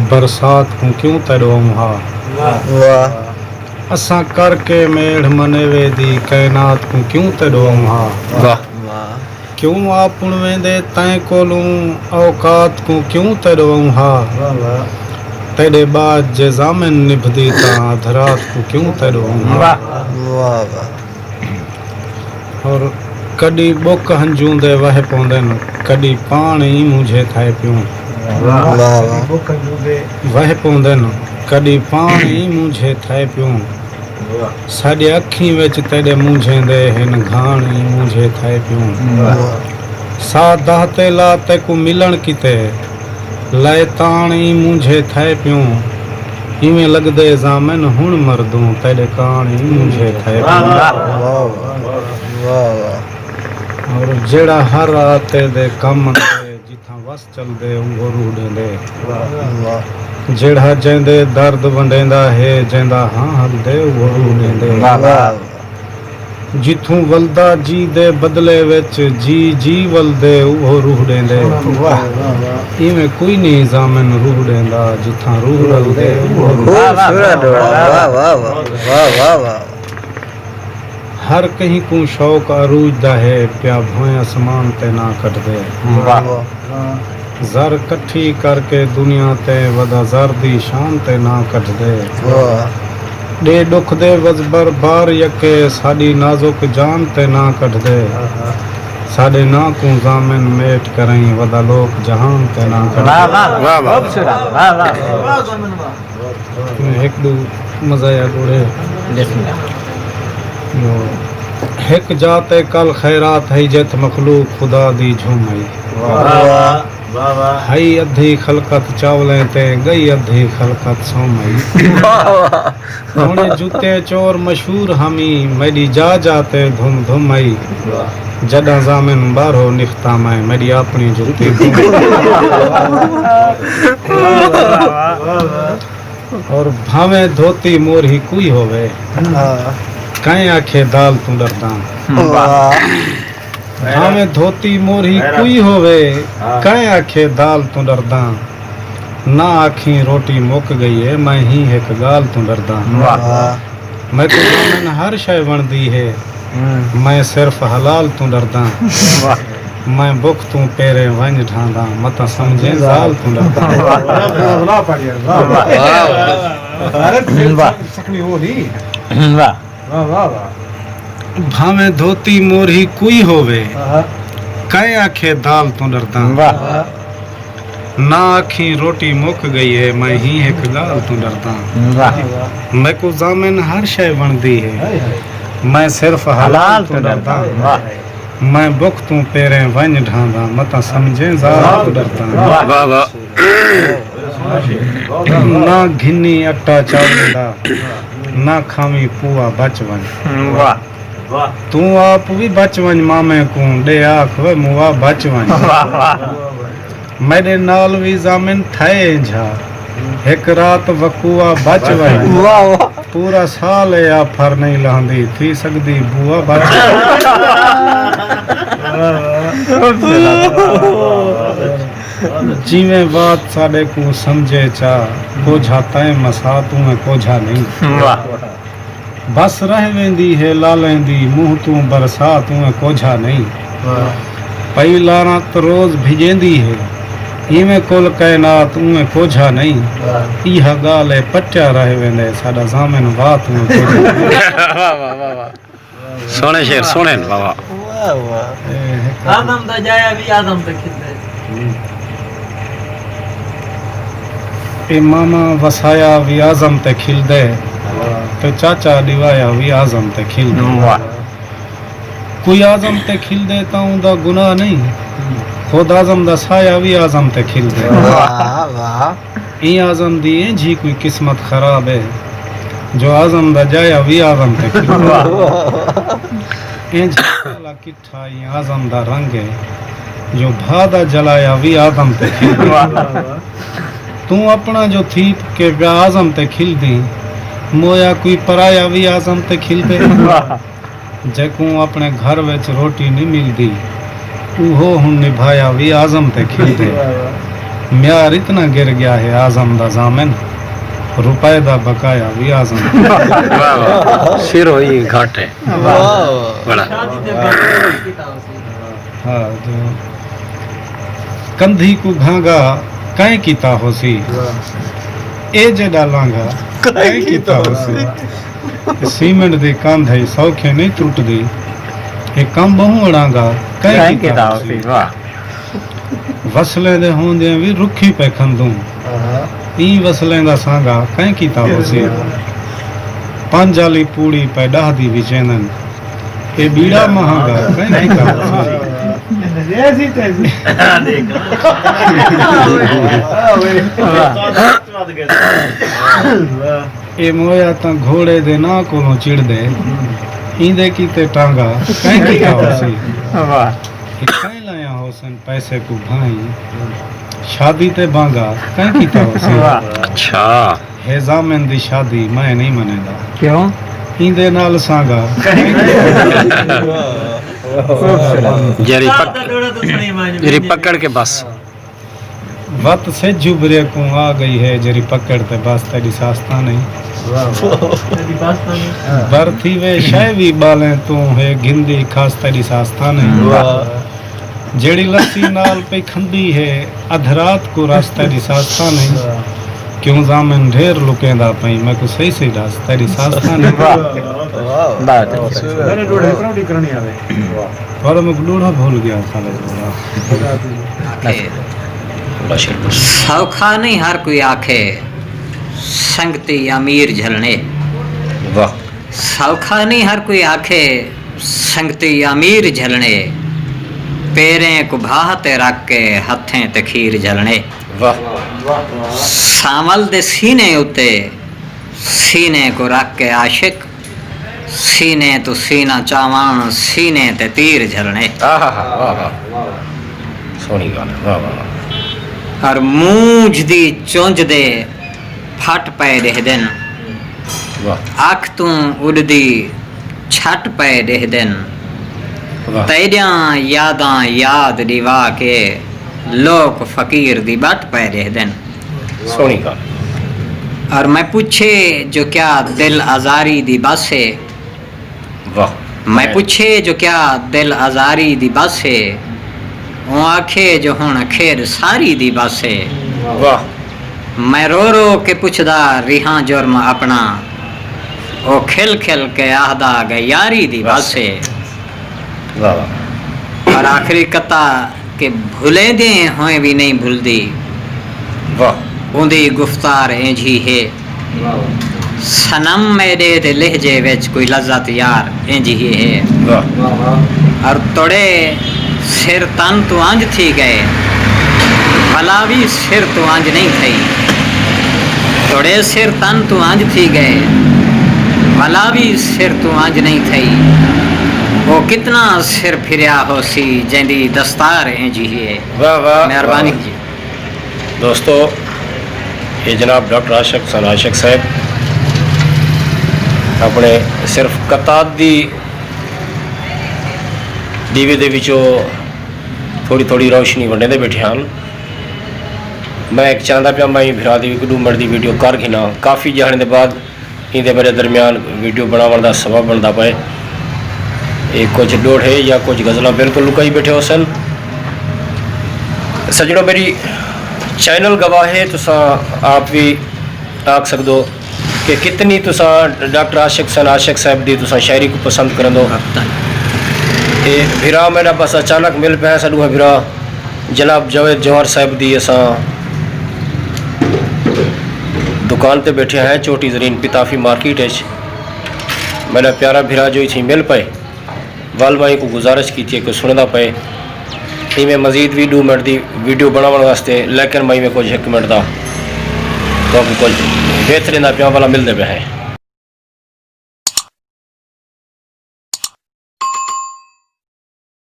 बरसात को क्यों तड़ों हा वाह असा करके मेढ़ मनेवे दी कैनात को क्यों तड़ों हा वाह वाह क्यों आपुण वेंदे तैं कोलूं औकात को क्यों तड़ों हा तेरे बाद जे ज़ामिन निभदी ता अधरात को क्यों तड़ों हा वाह वाह और कॾी बुक हंजूं दे वह पौंदन कॾी पाण ई मुझे थाए पियूं वाह वाह वह पौंदन कॾी पाण ई मुझे थाए पियूं साॾे अखीं विच तेॾे मुंझेंदे हिन घाण ई मुझे थाए पियूं सा दाह ते ला तेको मिलण किते लय ताण ई मुझे थाए पियूं इवें लगदे ज़ामिन हुण मरदूं तेॾे काण ई मुझे थाए पियूं और जेड़ा हर आते दे कम दे जिथा वस चलदे उहो रूह ॾेंदे जेड़ा जंदे दर्द वंडेंदा है जंदा हां हलदे उहो रूह ॾेंदे जिथों वलदा जी दे बदले विच जी जी वलदे उहो रूह ॾेंदे इवें कोई नहीं ज़ामिन रूह ॾेंदा जिथा रूह रलदे उहो हर कहीं को शौक अरूजदा है प्या भोए आसमान ते ना कटदे ज़र कट्ठी करके दुनिया ते वदा ज़र दी शान ते ना कटदे डे दुख दे वजबर बार यके साडी नाजुक जान ते ना कटदे साडे ना को ज़ामिन मेट करई वदा लोक जहान ते ना कटदे एक दो मज़ाया गोड़े हिक जाते कल खैरात है जत मखलूक खुदा दी झूमई हई अधी खलकत चावलें ते गई अधी खलकत सोमई हुणे जूते चोर मशहूर हमी मेरी जा जाते धुम धुमई जडा ज़ामिन बारो निख्ता मैं मेरी अपनी जूती और भावे धोती मोर ही कोई होवे कहीं आखे दाल तू डरदा भावे धोती मोर ही कोई होवे कहीं आखे दाल तू डरदा ना आखी रोटी मुक गई है मैं ही एक गाल तू डरदा मैं तो ज़ामिन हर शय वणदी है मैं सिर्फ हलाल तू डरदा मैं बुख तू पेरे वंज ढांदा मत समझे जाल तू डरदा भावे धोती मोर ही कोई होवे कहीं आखे दाल तू डरदा ना आखी रोटी मुक गई है मैं ही एक गाल तू डरदा मैं को ज़ामिन हर शय वणदी है मैं सिर्फ हलाल तू डरदा मैं बुख तू पेरे वंज ढांदा मत समझे जाल तू डरदा ना घिनी अट्टा चावल ना खावी पुआ बच वन तू आप भी बच वन मामे को डे आख वे मुआ बच वन मेरे नाल भी ज़ामिन ठाए झा एक रात वकुआ बच वन पूरा साल या फर नहीं लहंदी थी सकदी बुआ बच जीवे बात साडे को समझे चा कोझा तय मसा तू में कोझा नहीं बस रह वेंदी है लालेंदी मुंह तू बरसा तू में कोझा नहीं पई लाना तो रोज भिजेंदी है इवें कुल कहना तू में कोझा नहीं इहा गाल है पट्या रह वेंदे साडा ज़ामिन बात में सोने शेर सोने बाबा आदम दा जाया भी आदम तक खिदे ए मामा वसाया भी आज़म ते खिल दे तो चाचा दिवाया भी आज़म ते खिल दे कोई आज़म ते खिल दे ता उदा गुनाह नहीं खुद आज़म दा साया भी आज़म ते खिल दे ई आज़म दी जी कोई किस्मत खराब है जो आज़म दा जाया भी आज़म ते खिल दे जला किठा ई आज़म दा रंग है जो भादा जलाया भी आज़म ते खिल दे तू अपना जो थी के आज़म ते खिल दी मोया कोई पराया भी आज़म ते खिल दे जैको अपने घर विच रोटी नहीं मिलदी उहो हुन निभाया भी आज़म ते खिल दे म्यार इतना गिर गया है आजम दा जामिन रुपए दा बकाया भी आजम वाह वाह सिर होई घाट है वाह बड़ा शादी ते बात कीता उसी हाँ जो कंधी को भांगा कहीं कीता होसी ए जे डालांगा कहीं कीता होसी सीमेंट दी कंध है सौखे नहीं टूट दी ए कम बहु अड़ांगा कहीं कीता होसी वाह वसले दे होंदे भी रुखी पे खंदू ई वसले दा सांगा कहीं कीता होसी पंज वाली पूड़ी पे डाह दी विचेंदन ए बीड़ा महंगा कहीं कीता होसी ए मोया ता घोड़े दे ना कोलों चिड़ दे इंदे कीते टांगा कहीं कीता होसी ए कहीं लाया होसन पैसे को भाई शादी ते बांगा कहीं कीता होसी अच्छा है जामिन दी शादी मैं नहीं मनेगा क्यों इंदे नाल सांगा जरी साथ पक दा डोड़ा तो सुनी मान जरी पकड़ के बस वत से जुबरे को आ गई है जरी पकड़ ते बस तेरी सास्ता नहीं तेरी बात तो नहीं बरथी वे शैवी बालें तू है गिंदी खास तेरी सास्ता नहीं जेड़ी लस्सी नाल पे खंदी है अधरात को रास्ता दी सास्ता नहीं क्यों जामिन ढेर लुकेंदा पई मैं को सही सही रास्ता दी सास्ता नहीं बात पर मैं डूढ़ा भूल गया साले सौखा नहीं हर कोई आखे संगती अमीर झलने वाह सौखा नहीं हर कोई आखे संगती अमीर झलने पैरें को भाते रख के हथें ते खीर झलने वाह सावल दे सीने उते सीने को रख के आशिक सीने तो सीना चावान सीने ते तीर झलने आहा वाह वाह सोनी गाना वाह वाह और मूंझ दी चुंझ दे फट पे देह दिन वाह अख तू उड़दी छट पे देह दिन वाह तेरिया यादां याद दिवा के लोक फकीर दी बट पे देह दिन सोनी गाना और मैं पूछे जो क्या दिल आजारी दी बस है वाह मैं पूछे जो क्या दिल आजारी दी बस है वो आखे जो हुण खेर सारी दी बस है वाह मैं रो रो के पुछदा रिहा जुर्म अपना ओ खिल खिल के आहदा गई यारी दी बस है वाह वाह और आखिरी कता के भूले दे होए भी नहीं भूलदी वाह उंदी गुफ्तार इंजी है सनम मेरे दे लहजे विच कोई लज्जत यार इंजी है वाह और तोड़े सिर तन तो अंज थी गए भला भी सिर तो अंज नहीं थई तोड़े सिर तन तो अंज थी गए भला भी सिर तो अंज नहीं थई वो कितना सिर फिरिया हो सी जैंदी दस्तार इंजी है वाह वाह मेहरबानी जी दोस्तों ये जनाब डॉक्टर आशिक साहब अपने सिर्फ कताद दी दीवे दे विचों थोड़ी थोड़ी रोशनी वंडे बैठे हैं मैं एक चाहता पिया मैं फिरा दी 2 मिनट की वीडियो कर घिना काफ़ी जाने के बाद इंदे मेरे दरम्यान वीडियो बनाने का सबब बनता पाए ये कुछ डोढ़े या कुछ गज़लां बिल्कुल लुकाई बैठे हो सन सजनों मेरी चैनल गवाह है तुसा आप भी आख सकदो कि कितनी तुसा डॉक्टर आशिक साहब दी तुसा शायरी को पसंद करन दो ये भिरा मेरा बस अचानक मिल पाया साडू भिरा जनाब जावेद जौहर साहब दी असा दुकान ते बैठे हैं छोटी जरीन पिताफी मार्केट मेरा प्यारा भिरा जो थी मिल पाए वाल भाई को गुजारिश की थी कि सुनदा पाए इमें मजीद भी 2 मिनट की वीडियो बनाने वास्ते लेकिन मई में कुछ 1 मिनट का तो कुछ बेहतरीन प्या वाला मिलते पे हैं